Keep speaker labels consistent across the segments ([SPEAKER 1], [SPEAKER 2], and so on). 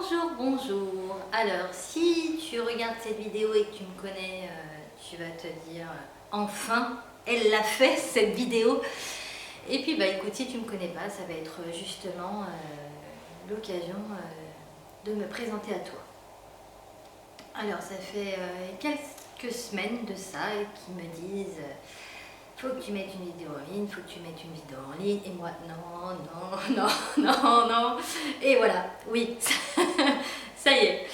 [SPEAKER 1] Bonjour, bonjour. Alors, si tu regardes cette vidéo et que tu me connais, tu vas te dire enfin, elle l'a fait cette vidéo. Et puis, bah écoute, si tu me connais pas, ça va être justement l'occasion de me présenter à toi. Alors, ça fait quelques semaines de ça qui me disent faut que tu mettes une vidéo en ligne, faut que tu mettes une vidéo en ligne. Et moi, non, non, non, non, non. Et voilà, oui, ça y est.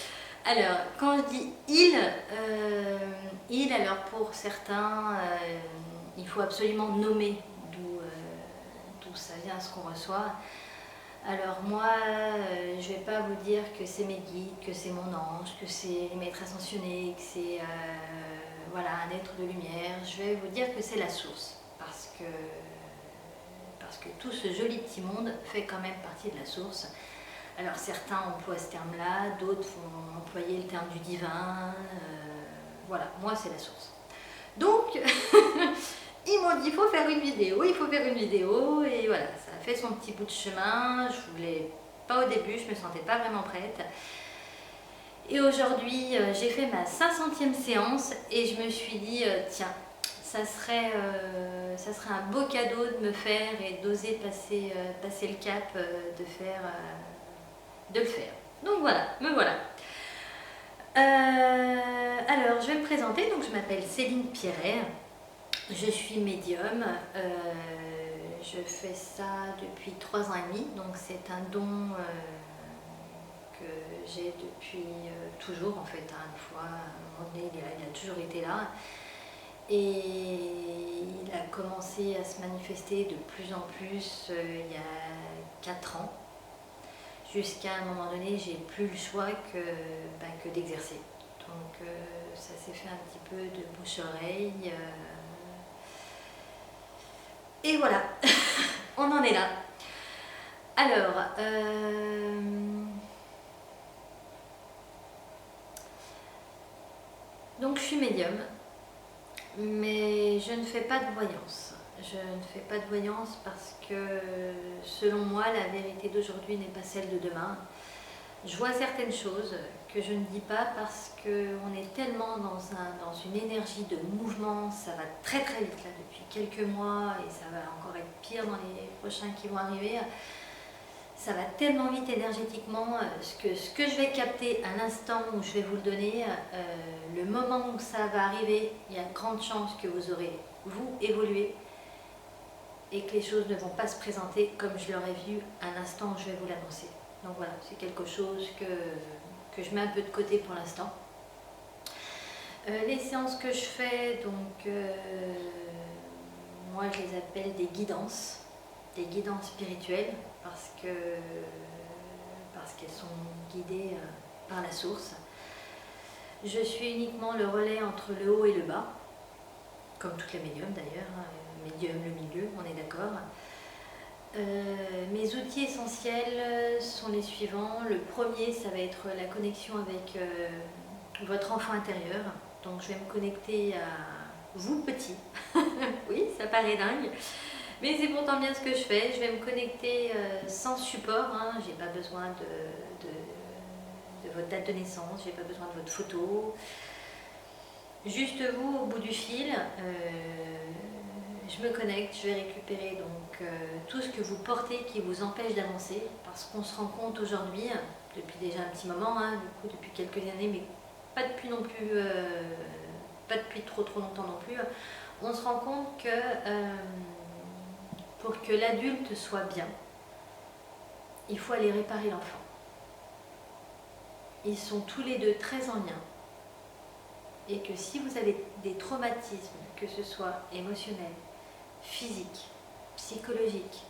[SPEAKER 1] Alors, quand je dis il, alors pour certains, il faut absolument nommer d'où ça vient, ce qu'on reçoit. Alors moi, je vais pas vous dire que c'est mes guides, que c'est mon ange, que c'est les maîtres ascensionnés, que c'est voilà, un être de lumière. Je vais vous dire que c'est la source, parce que tout ce joli petit monde fait quand même partie de la source. Alors certains emploient ce terme-là, d'autres vont employer le terme du divin. Voilà, moi c'est la source. Donc, ils m'ont dit il faut faire une vidéo, il faut faire une vidéo, et voilà, ça a fait son petit bout de chemin. Je voulais pas au début, je me sentais pas vraiment prête. Et aujourd'hui, j'ai fait ma 500e séance et je me suis dit tiens, ça serait un beau cadeau de me faire et d'oser passer le cap de le faire. Donc voilà, me voilà. Alors, je vais me présenter. Donc, je m'appelle Céline Pierret. Je suis médium. Je fais ça depuis 3 ans et demi. Donc, c'est un don que j'ai depuis toujours, en fait. Une fois, à un moment donné, il a toujours été là. Et il a commencé à se manifester de plus en plus il y a 4 ans. Jusqu'à un moment donné, j'ai plus le choix que d'exercer. Donc ça s'est fait un petit peu de bouche-oreille. Et voilà, on en est là. Alors, donc je suis médium, mais je ne fais pas de voyance. Je ne fais pas de voyance parce que, selon moi, la vérité d'aujourd'hui n'est pas celle de demain. Je vois certaines choses que je ne dis pas parce qu'on est tellement dans une énergie de mouvement, ça va très très vite là depuis quelques mois et ça va encore être pire dans les prochains qui vont arriver. Ça va tellement vite énergétiquement, ce que je vais capter à l'instant où je vais vous le donner, le moment où ça va arriver, il y a de grandes chances que vous aurez, vous, évolué et que les choses ne vont pas se présenter comme je l'aurais vu à l'instant où je vais vous l'annoncer. Donc voilà, c'est quelque chose que je mets un peu de côté pour l'instant. Les séances que je fais, donc moi je les appelle des guidances spirituelles parce qu'elles sont guidées par la source. Je suis uniquement le relais entre le haut et le bas, comme toutes les médiums d'ailleurs, médium, le milieu, on est d'accord. Mes outils essentiels sont les suivants. Le premier, ça va être la connexion avec votre enfant intérieur. Donc je vais me connecter à vous petit. Oui, ça paraît dingue, mais c'est pourtant bien ce que je fais. Je vais me connecter sans support, hein. J'ai pas besoin de votre date de naissance, j'ai pas besoin de votre photo. Juste vous au bout du fil. Je me connecte, je vais récupérer donc tout ce que vous portez qui vous empêche d'avancer, parce qu'on se rend compte aujourd'hui, depuis déjà un petit moment, hein, du coup depuis quelques années, mais pas depuis non plus, pas depuis trop longtemps non plus, on se rend compte que pour que l'adulte soit bien, il faut aller réparer l'enfant. Ils sont tous les deux très en lien, et que si vous avez des traumatismes, que ce soit émotionnels, physique, psychologique,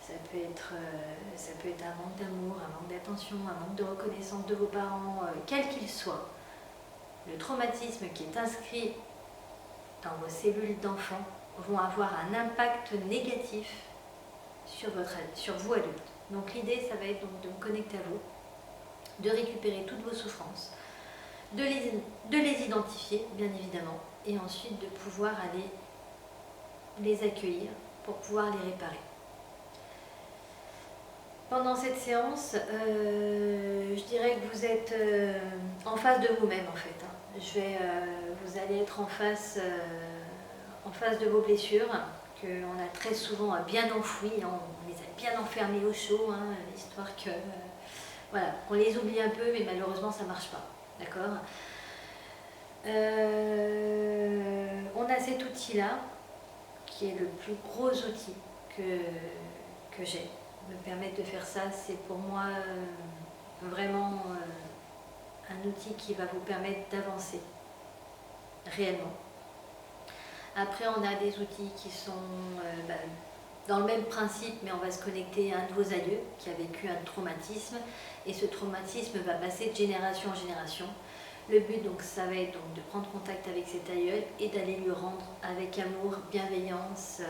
[SPEAKER 1] ça peut être un manque d'amour, un manque d'attention, un manque de reconnaissance de vos parents, quel qu'il soit. Le traumatisme qui est inscrit dans vos cellules d'enfant vont avoir un impact négatif sur vous adulte. Donc l'idée, ça va être donc de me connecter à vous, de récupérer toutes vos souffrances, de les identifier, bien évidemment, et ensuite de pouvoir aller les accueillir pour pouvoir les réparer. Pendant cette séance, je dirais que vous êtes en face de vous-même en fait. Vous allez être en face de vos blessures, qu'on a très souvent bien enfouies, hein, on les a bien enfermées au chaud, hein, histoire que voilà, qu'on les oublie un peu, mais malheureusement ça ne marche pas. D'accord. On a cet outil-là, qui est le plus gros outil que j'ai. Me permettre de faire ça, c'est pour moi vraiment un outil qui va vous permettre d'avancer réellement. Après, on a des outils qui sont dans le même principe, mais on va se connecter à un de vos aïeux qui a vécu un traumatisme, et ce traumatisme va passer de génération en génération. Le but, donc, ça va être donc, de prendre contact avec cet aïeul et d'aller lui rendre avec amour, bienveillance,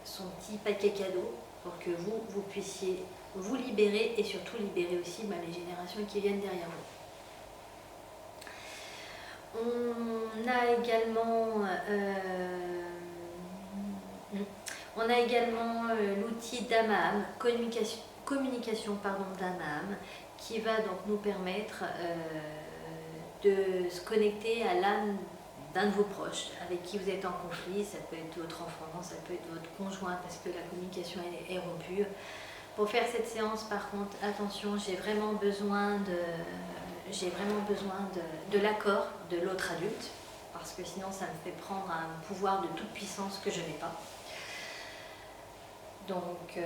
[SPEAKER 1] son petit paquet cadeau pour que vous puissiez vous libérer et surtout libérer aussi les générations qui viennent derrière vous. On a également l'outil d'âme-à-âme, communication d'âme-à-âme, qui va donc nous permettre de se connecter à l'âme d'un de vos proches avec qui vous êtes en conflit. Ça peut être votre enfant, ça peut être votre conjoint parce que la communication est rompue. Pour faire cette séance, par contre, attention, j'ai vraiment besoin de l'accord de l'autre adulte, parce que sinon ça me fait prendre un pouvoir de toute puissance que je n'ai pas. Donc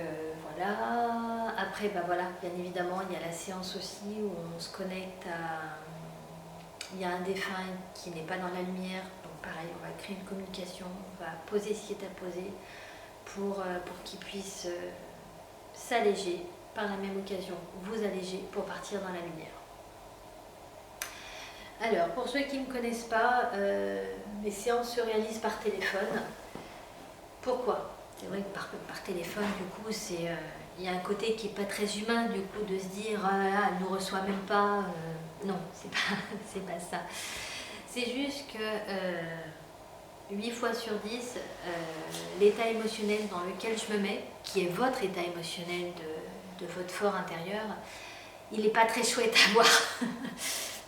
[SPEAKER 1] voilà. Après, voilà, bien évidemment, il y a la séance aussi où on se connecte à... Il y a un défunt qui n'est pas dans la lumière, donc pareil, on va créer une communication, on va poser ce qui est à poser pour qu'il puisse s'alléger, par la même occasion, vous alléger pour partir dans la lumière. Alors, pour ceux qui ne me connaissent pas, mes séances se réalisent par téléphone. Pourquoi ? C'est vrai que par téléphone, du coup, il y a un côté qui n'est pas très humain, du coup, de se dire « Ah, elle ne nous reçoit même pas non, c'est pas ça. C'est juste que 8 fois sur 10, l'état émotionnel dans lequel je me mets, qui est votre état émotionnel de votre fort intérieur, il n'est pas très chouette à voir.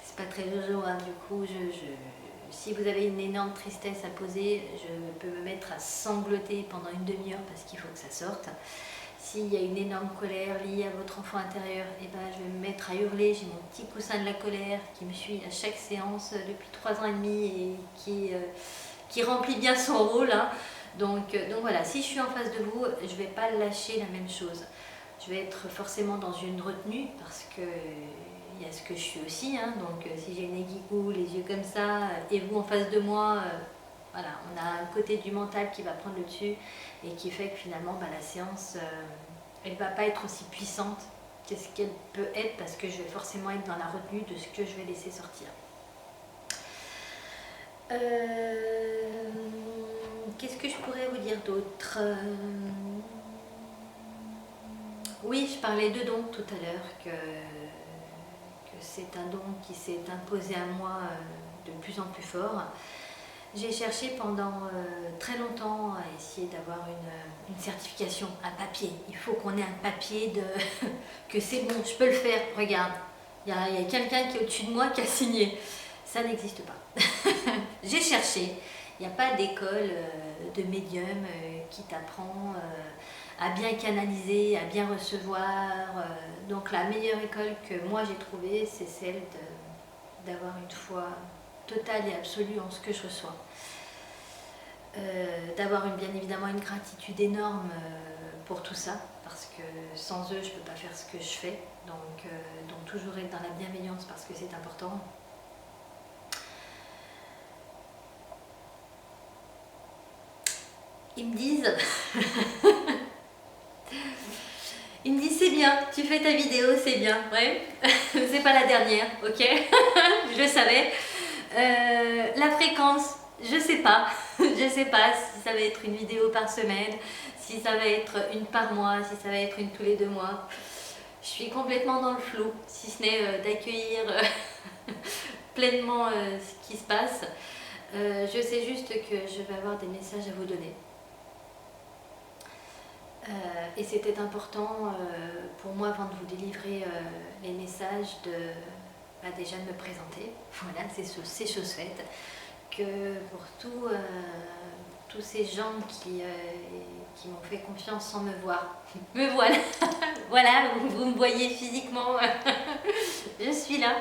[SPEAKER 1] C'est pas très jojo, hein. Du coup, si vous avez une énorme tristesse à poser, je peux me mettre à sangloter pendant une demi-heure parce qu'il faut que ça sorte. S'il y a une énorme colère liée à votre enfant intérieur, je vais me mettre à hurler. J'ai mon petit coussin de la colère qui me suit à chaque séance depuis 3 ans et demi et qui remplit bien son rôle. Hein. Donc voilà, si je suis en face de vous, je ne vais pas lâcher la même chose. Je vais être forcément dans une retenue parce que il y a ce que je suis aussi. Hein. Donc si j'ai une aiguille, les yeux comme ça, et vous en face de moi, voilà, on a un côté du mental qui va prendre le dessus et qui fait que finalement la séance, elle ne va pas être aussi puissante qu'est-ce qu'elle peut être parce que je vais forcément être dans la retenue de ce que je vais laisser sortir. Qu'est-ce que je pourrais vous dire d'autre ? Oui, je parlais de don tout à l'heure, que c'est un don qui s'est imposé à moi de plus en plus fort. J'ai cherché pendant très longtemps à essayer d'avoir une certification, un papier. Il faut qu'on ait un papier que c'est bon, je peux le faire, regarde. Il y a quelqu'un qui est au-dessus de moi qui a signé. Ça n'existe pas. J'ai cherché. Il n'y a pas d'école de médium qui t'apprend à bien canaliser, à bien recevoir. Donc la meilleure école que moi j'ai trouvée, c'est celle d'avoir une foi totale et absolue en ce que je reçois. D'avoir bien évidemment une gratitude énorme pour tout ça, parce que sans eux je ne peux pas faire ce que je fais. Donc toujours être dans la bienveillance parce que c'est important. Ils me disent c'est bien, tu fais ta vidéo, c'est bien, ouais, c'est pas la dernière, ok. Je le savais. La fréquence, je sais pas si ça va être une vidéo par semaine, si ça va être une par mois, si ça va être une tous les 2 mois. Je suis complètement dans le flou, si ce n'est d'accueillir pleinement ce qui se passe. Je sais juste que je vais avoir des messages à vous donner. Et c'était important pour moi, avant de vous délivrer les messages, déjà de me présenter. Voilà, c'est chose faite. Que pour tous ces gens qui m'ont fait confiance sans me voir. Me voilà, voilà, vous me voyez physiquement, je suis là.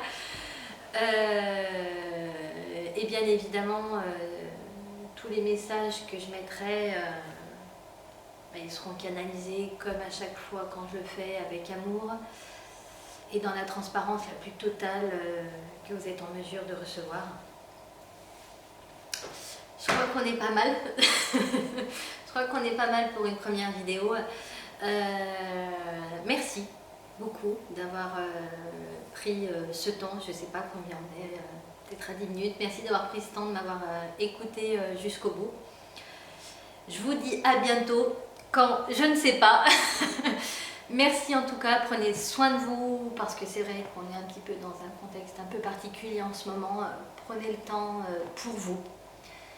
[SPEAKER 1] Et bien évidemment, tous les messages que je mettrai, ils seront canalisés comme à chaque fois quand je le fais, avec amour et dans la transparence la plus totale que vous êtes en mesure de recevoir. Je crois qu'on est pas mal. Je crois qu'on est pas mal pour une première vidéo. Merci beaucoup d'avoir pris ce temps. Je ne sais pas combien on est, peut-être à 10 minutes. Merci d'avoir pris ce temps de m'avoir écouté jusqu'au bout. Je vous dis à bientôt, quand je ne sais pas. Merci en tout cas, prenez soin de vous, parce que c'est vrai qu'on est un petit peu dans un contexte un peu particulier en ce moment. Prenez le temps pour vous,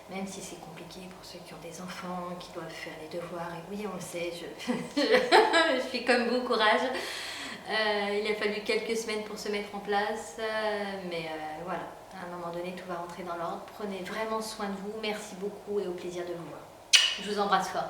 [SPEAKER 1] même si c'est compliqué pour ceux qui ont des enfants, qui doivent faire les devoirs. Et oui, on le sait, je suis comme vous, courage. Il a fallu quelques semaines pour se mettre en place, mais voilà, à un moment donné, tout va rentrer dans l'ordre. Prenez vraiment soin de vous, merci beaucoup et au plaisir de vous voir. Je vous embrasse fort.